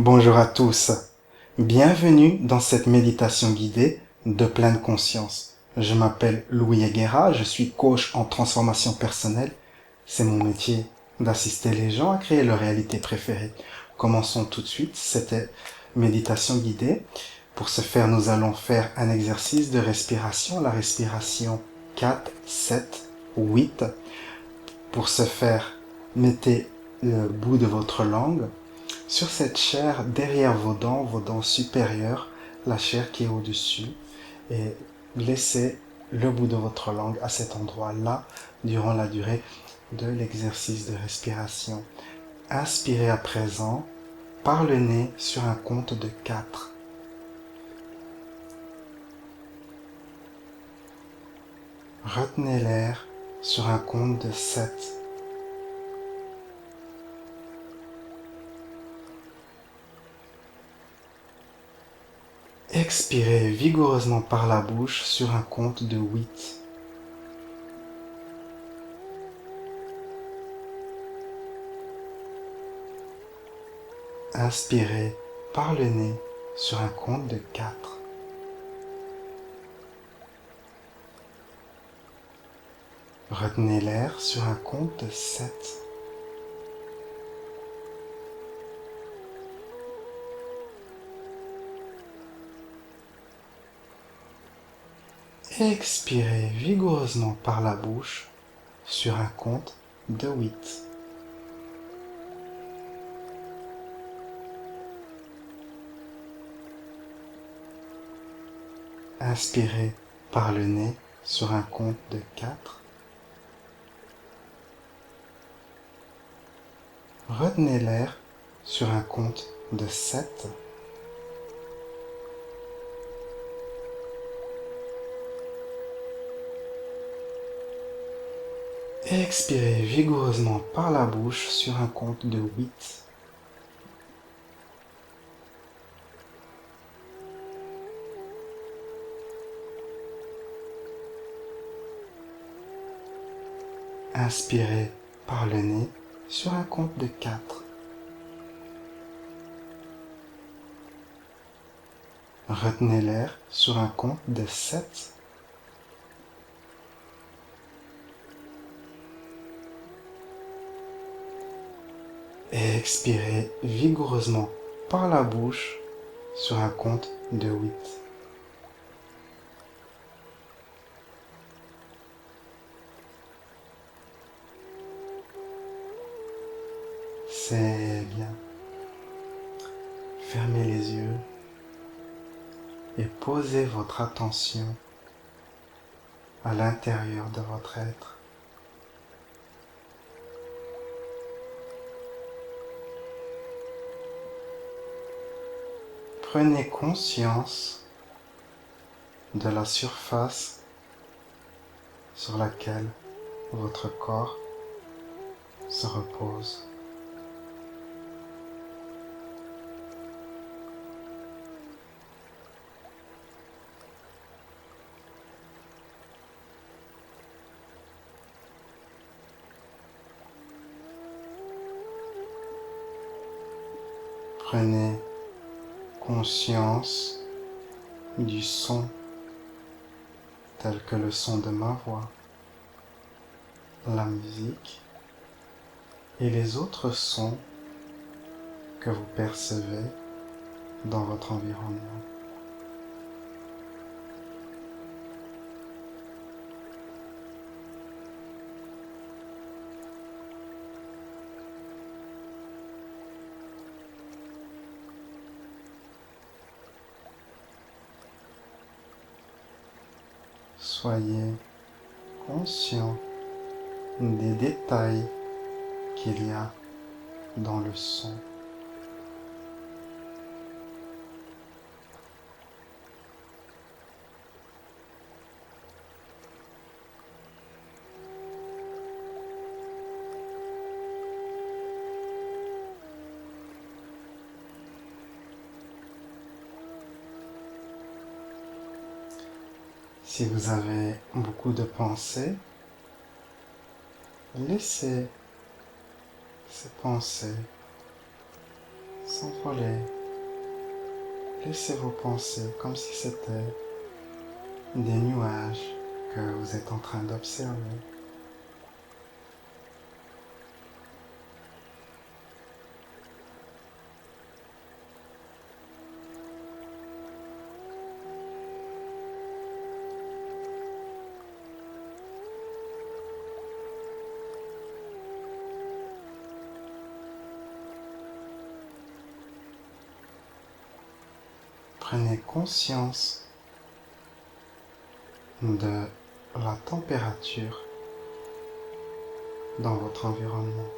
Bonjour à tous, bienvenue dans cette méditation guidée de pleine conscience. Je m'appelle Louis Aguera, je suis coach en transformation personnelle. C'est mon métier d'assister les gens à créer leur réalité préférée. Commençons tout de suite cette méditation guidée. Pour ce faire, nous allons faire un exercice de respiration, la respiration 4, 7, 8. Pour ce faire, mettez le bout de votre langue sur cette chair derrière vos dents supérieures, la chair qui est au-dessus, et laissez le bout de votre langue à cet endroit-là durant la durée de l'exercice de respiration. Inspirez à présent par le nez sur un compte de 4. Retenez l'air sur un compte de 7. Expirez vigoureusement par la bouche sur un compte de 8. Inspirez par le nez sur un compte de 4. Retenez l'air sur un compte de 7. Expirez vigoureusement par la bouche sur un compte de 8. Inspirez par le nez sur un compte de 4. Retenez l'air sur un compte de 7. Expirez vigoureusement par la bouche sur un compte de 8. Inspirez par le nez sur un compte de 4. Retenez l'air sur un compte de 7. Et expirez vigoureusement par la bouche sur un compte de 8. C'est bien. Fermez les yeux et posez votre attention à l'intérieur de votre être. Prenez conscience de la surface sur laquelle votre corps se repose. Prenez conscience du son tel que le son de ma voix, la musique et les autres sons que vous percevez dans votre environnement. Soyez conscient des détails qu'il y a dans le son. Si vous avez beaucoup de pensées, laissez ces pensées s'envoler. Laissez vos pensées comme si c'était des nuages que vous êtes en train d'observer. Prenez conscience de la température dans votre environnement.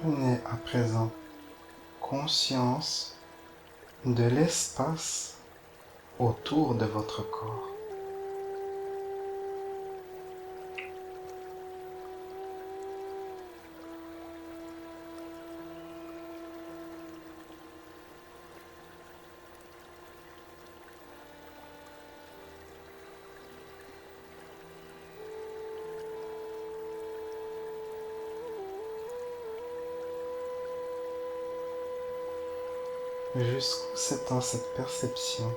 Prenez à présent conscience de l'espace autour de votre corps. Jusqu'où s'étend cette perception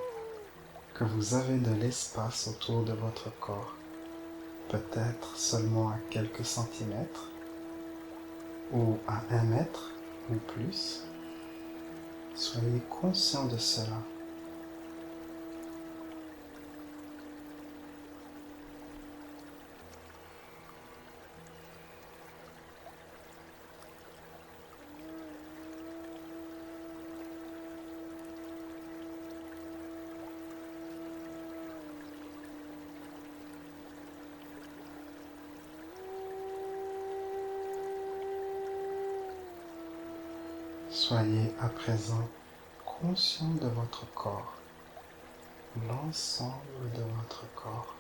que vous avez de l'espace autour de votre corps, peut-être seulement à quelques centimètres, ou à 1 mètre, ou plus. Soyez conscient de cela. Soyez à présent conscient de votre corps, l'ensemble de votre corps.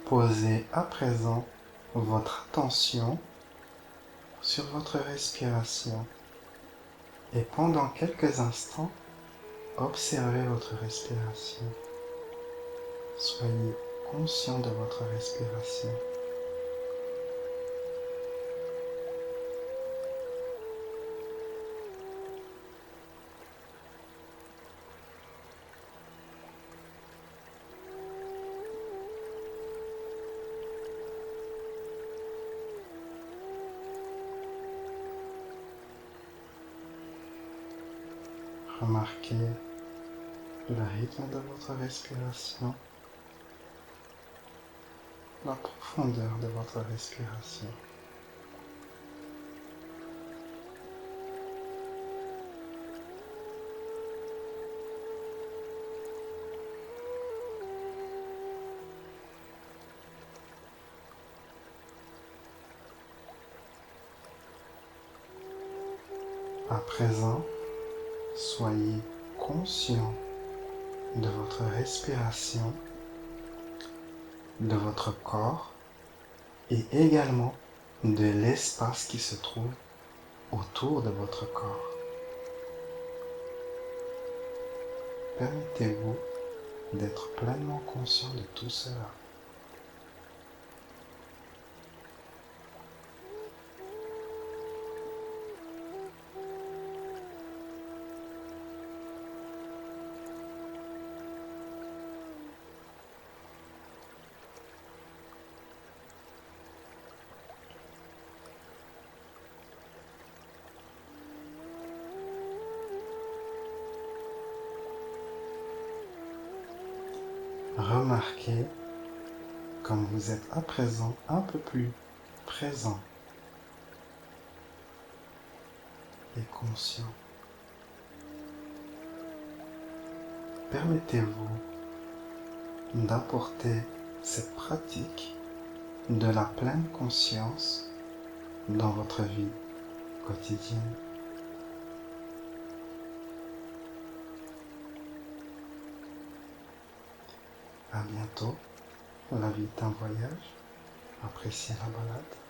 Posez à présent votre attention sur votre respiration et pendant quelques instants, observez votre respiration. Soyez conscient de votre respiration. Remarquez le rythme de votre respiration, la profondeur de votre respiration. À présent, soyez conscient de votre respiration, de votre corps et également de l'espace qui se trouve autour de votre corps. Permettez-vous d'être pleinement conscient de tout cela. Remarquez comme vous êtes à présent un peu plus présent et conscient. Permettez-vous d'apporter cette pratique de la pleine conscience dans votre vie quotidienne. À bientôt. La vie est un voyage. Appréciez la balade.